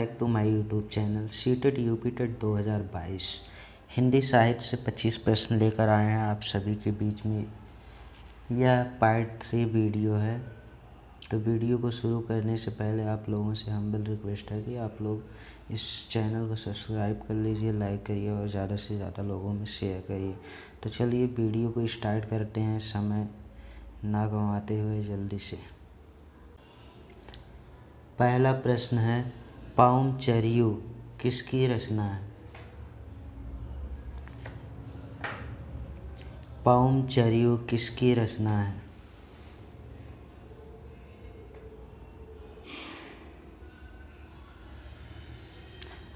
Back to my YouTube channel CTET UPTET 2022 Hindi साहित्य से 25 प्रश्न लेकर आए हैं आप सभी के बीच में। यह पार्ट 3 वीडियो है। तो वीडियो को शुरू करने से पहले आप लोगों से हम्बल रिक्वेस्ट है कि आप लोग इस चैनल को सब्सक्राइब कर लीजिए, लाइक करिए और ज़्यादा से ज़्यादा लोगों में शेयर करिए। तो चलिए वीडियो को स्टार्ट करते हैं, समय ना गंवाते हुए जल्दी से। पहला प्रश्न है, पाउमचरियो किसकी रचना है? पाउमचरियो किसकी रचना है?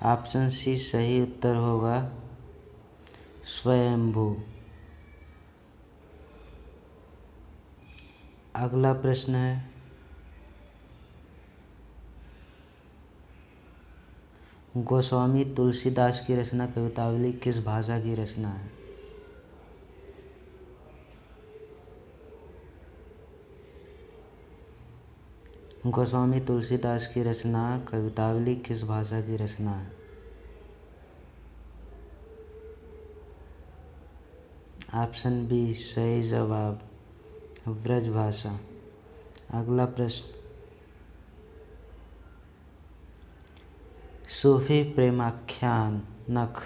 ऑप्शन सी सही उत्तर होगा स्वयंभू। अगला प्रश्न है, गोस्वामी तुलसीदास की रचना कवितावली किस भाषा की रचना है? गोस्वामी तुलसीदास की रचना कवितावली किस भाषा की रचना है? ऑप्शन बी सही जवाब ब्रज भाषा। अगला प्रश्न, सूफी प्रेमाख्यानक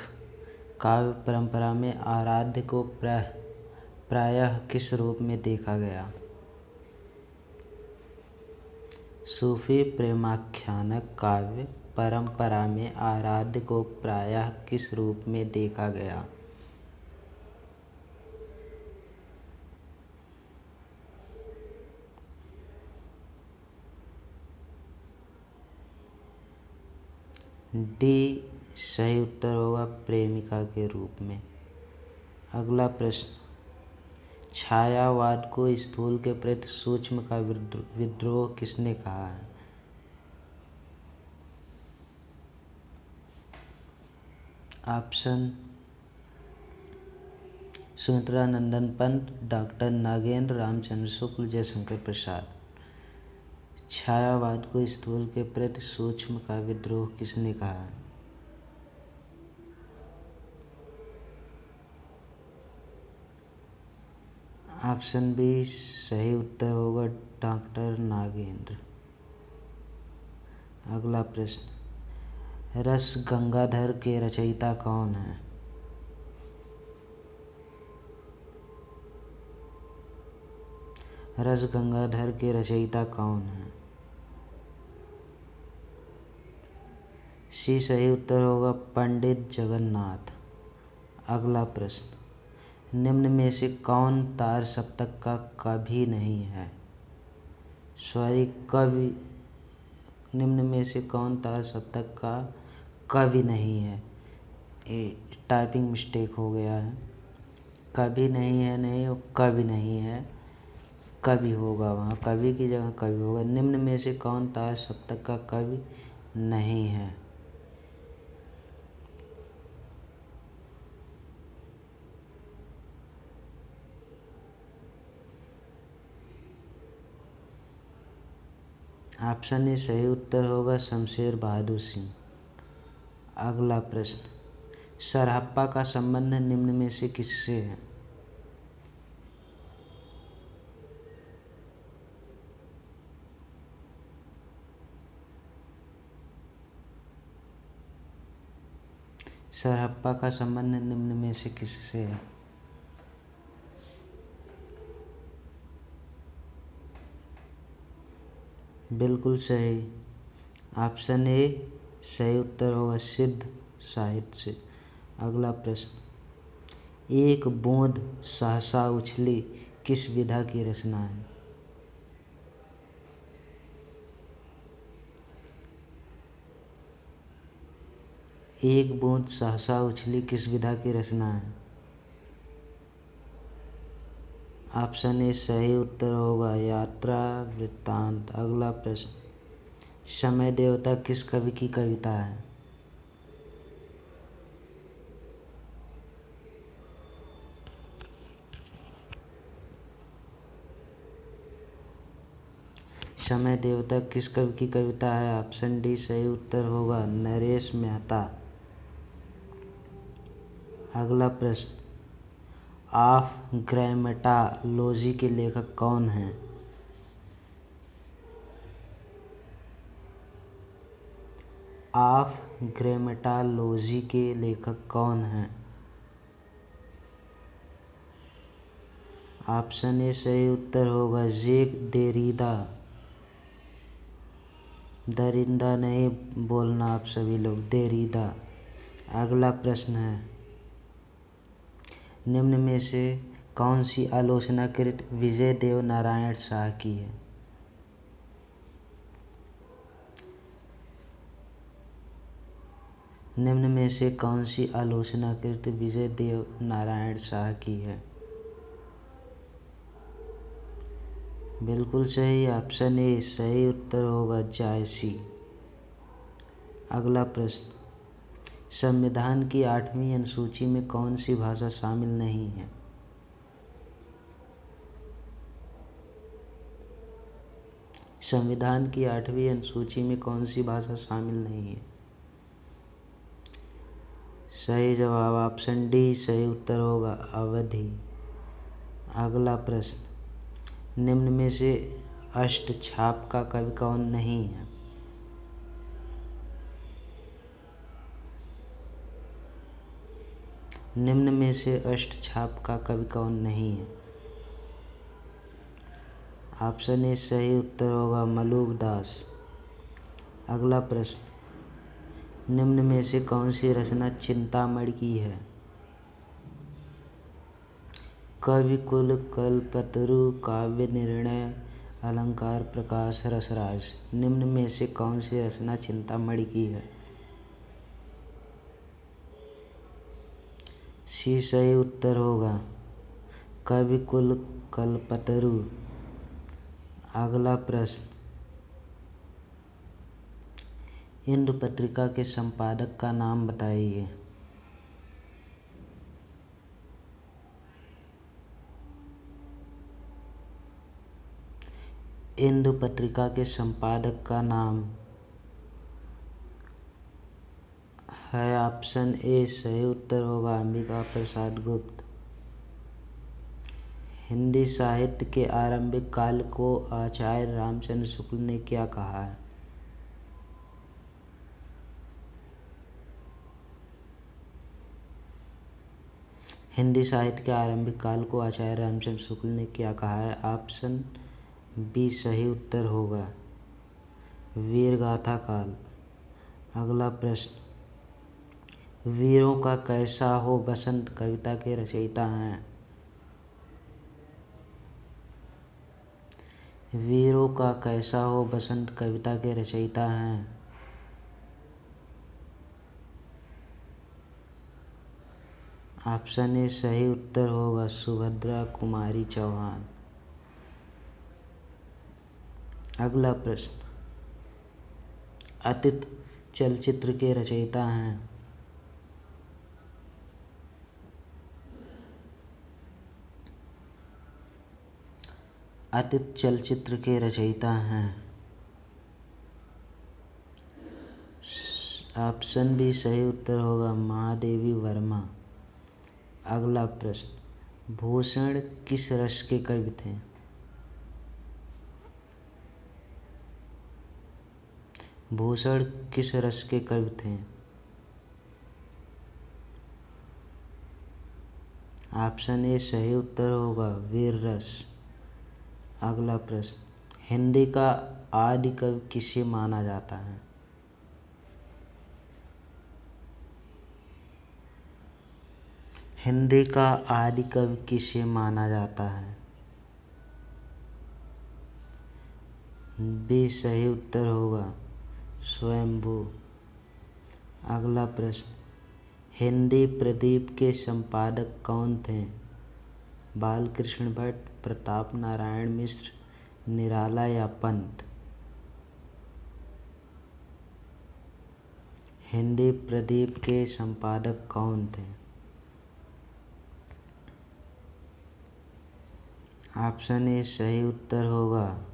काव्य परंपरा में आराध्य को प्रायः किस रूप में देखा गया? सूफी प्रेमाख्यानक काव्य परंपरा में आराध्य को प्रायः किस रूप में देखा गया? डी सही उत्तर होगा प्रेमिका के रूप में। अगला प्रश्न, छायावाद को स्थूल के प्रति सूक्ष्म का विद्रोह किसने कहा है? ऑप्शन सुमित्रा नंदन पंत, डॉक्टर नागेंद्र रामचंद्र शुक्ल, जयशंकर प्रसाद। छायावाद को स्थूल के प्रति सूक्ष्म का विद्रोह किसने कहा है? ऑप्शन बी सही उत्तर होगा डॉक्टर नागेंद्र। अगला प्रश्न, रस गंगाधर के रचयिता कौन है? रस गंगाधर के रचयिता कौन है? सी सही उत्तर होगा पंडित जगन्नाथ। अगला प्रश्न, निम्न में से कौन तार सप्तक का कवि नहीं है? कवि, निम्न में से कौन तार सप्तक का कवि नहीं है? ये टाइपिंग मिस्टेक हो गया है, कवि नहीं है, नहीं कवि नहीं है, कवि होगा, वहाँ कवि की जगह कवि होगा। निम्न में से कौन तार सप्तक का कवि नहीं है? ऑप्शन ए सही उत्तर होगा शमशेर बहादुर सिंह। अगला प्रश्न, सरहप्पा का संबंध निम्न में से किससे है? सरहप्पा का संबंध निम्न में से किससे है? बिल्कुल सही, ऑप्शन ए सही उत्तर होगा सिद्ध साहित्य से। अगला प्रश्न, एक बूंद सहसा उछली किस विधा की रचना है? एक बूंद सहसा उछली किस विधा की रचना है? ऑप्शन ए सही उत्तर होगा यात्रा वृत्तांत। अगला प्रश्न, समय देवता किस कवि की कविता है? समय देवता किस कवि की कविता है? ऑप्शन डी सही उत्तर होगा नरेश मेहता। अगला प्रश्न, ऑफ ग्रामेटोलॉजी के लेखक कौन हैं? ऑफ ग्रामेटोलॉजी के लेखक कौन हैं? ऑप्शन ए सही उत्तर होगा जैक देरिदा। दरिंदा नहीं बोलना आप सभी लोग, देरिदा। अगला प्रश्न है, निम्न में से कौन सी आलोचनाकृत विजय देव नारायण शाह की है? निम्न में से कौन सी आलोचनाकृत विजय देव नारायण शाह की है? बिल्कुल सही, ऑप्शन ए सही उत्तर होगा जायसी। अगला प्रश्न, संविधान की 8वीं अनुसूची में कौन सी भाषा शामिल नहीं है? संविधान की 8वीं अनुसूची में कौन सी भाषा शामिल नहीं है? सही जवाब ऑप्शन डी सही उत्तर होगा अवधी। अगला प्रश्न, निम्न में से अष्टछाप का कवि कौन नहीं है? निम्न में से अष्टछाप का कवि कौन नहीं है? ऑप्शन ए सही उत्तर होगा मलुक दास। अगला प्रश्न, निम्न में से कौन सी रचना चिंतामणि की है? कवि कुल, कल्पतरु, काव्य निर्णय, अलंकार प्रकाश, रसराज। निम्न में से कौन सी रचना चिंतामणि की है? सी सही उत्तर होगा कवि कुल, कल्पतरु। अगला प्रश्न, इंदु पत्रिका के संपादक का नाम बताइए। इंदु पत्रिका के संपादक का नाम है ऑप्शन ए सही उत्तर होगा अंबिका प्रसाद गुप्त। हिंदी साहित्य के आरंभिक काल को आचार्य रामचंद्र शुक्ल ने क्या कहा है? हिंदी साहित्य के आरंभिक काल को आचार्य रामचंद्र शुक्ल ने क्या कहा है? ऑप्शन बी सही उत्तर होगा वीरगाथा काल। अगला प्रश्न, वीरों का कैसा हो बसंत कविता के रचयिता हैं? वीरों का कैसा हो बसंत कविता के रचयिता हैं? ऑप्शन ए सही उत्तर होगा सुभद्रा कुमारी चौहान। अगला प्रश्न, अतीत चलचित्र के रचयिता हैं? अतीत चलचित्र के रचयिता हैं ऑप्शन बी सही उत्तर होगा महादेवी वर्मा। अगला प्रश्न, भूषण किस रस के कवि थे? भूषण किस रस के कवि थे? ऑप्शन ए सही उत्तर होगा वीर रस। अगला प्रश्न, हिंदी का आदि कवि किसे माना जाता है? हिंदी का आदि कवि किसे माना जाता है? बी सही उत्तर होगा स्वयंभू। अगला प्रश्न, हिंदी प्रदीप के संपादक कौन थे? बालकृष्ण भट्ट, प्रताप नारायण मिश्र, निराला या पंत? हिंदी प्रदीप के संपादक कौन थे? ऑप्शन ए सही उत्तर होगा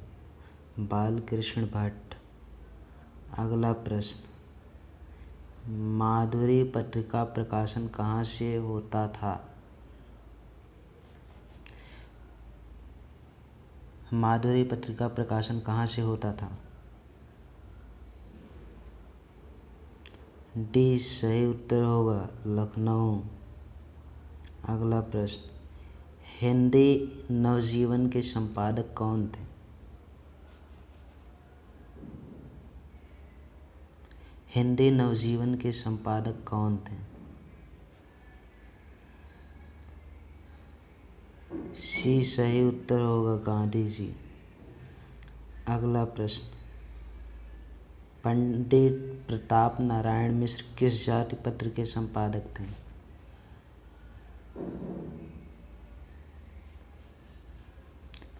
बालकृष्ण भट्ट। अगला प्रश्न, माधुरी पत्रिका प्रकाशन कहाँ से होता था? माधुरी पत्रिका प्रकाशन कहाँ से होता था? डी सही उत्तर होगा लखनऊ। अगला प्रश्न, हिंदी नवजीवन के संपादक कौन थे? हिंदी नवजीवन के संपादक कौन थे? सी सही उत्तर होगा गांधी जी। अगला प्रश्न, पंडित प्रताप नारायण मिश्र किस जाति पत्र के संपादक थे?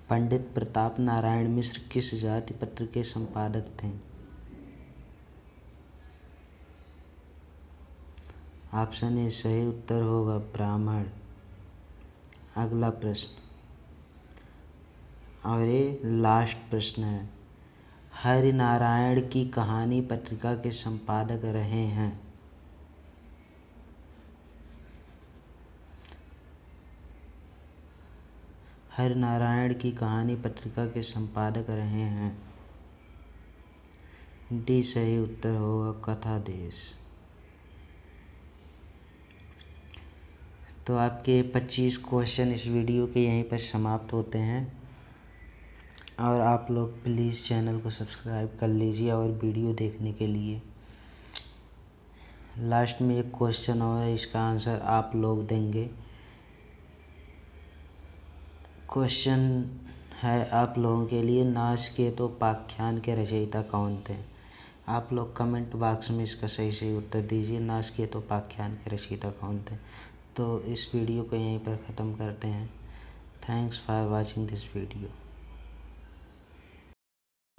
पंडित प्रताप नारायण मिश्र किस जाति पत्र के संपादक थे? ऑप्शन ए सही उत्तर होगा ब्राह्मण। अगला प्रश्न, और ये लास्ट प्रश्न है, हरिनारायण की कहानी पत्रिका के संपादक रहे हैं? हरिनारायण की कहानी पत्रिका के संपादक रहे हैं। डी सही उत्तर होगा कथा देश। तो आपके 25 क्वेश्चन इस वीडियो के यहीं पर समाप्त होते हैं, और आप लोग प्लीज़ चैनल को सब्सक्राइब कर लीजिए और वीडियो देखने के लिए। लास्ट में एक क्वेश्चन और है, इसका आंसर आप लोग देंगे। क्वेश्चन है आप लोगों के लिए, नाचकेतोपाख्यान के रचयिता कौन थे? आप लोग कमेंट बॉक्स में इसका सही सही उत्तर दीजिए, नाचकेतोपाख्यान के रचयिता कौन थे। तो इस वीडियो को यहीं पर ख़त्म करते हैं। Thanks for watching this video.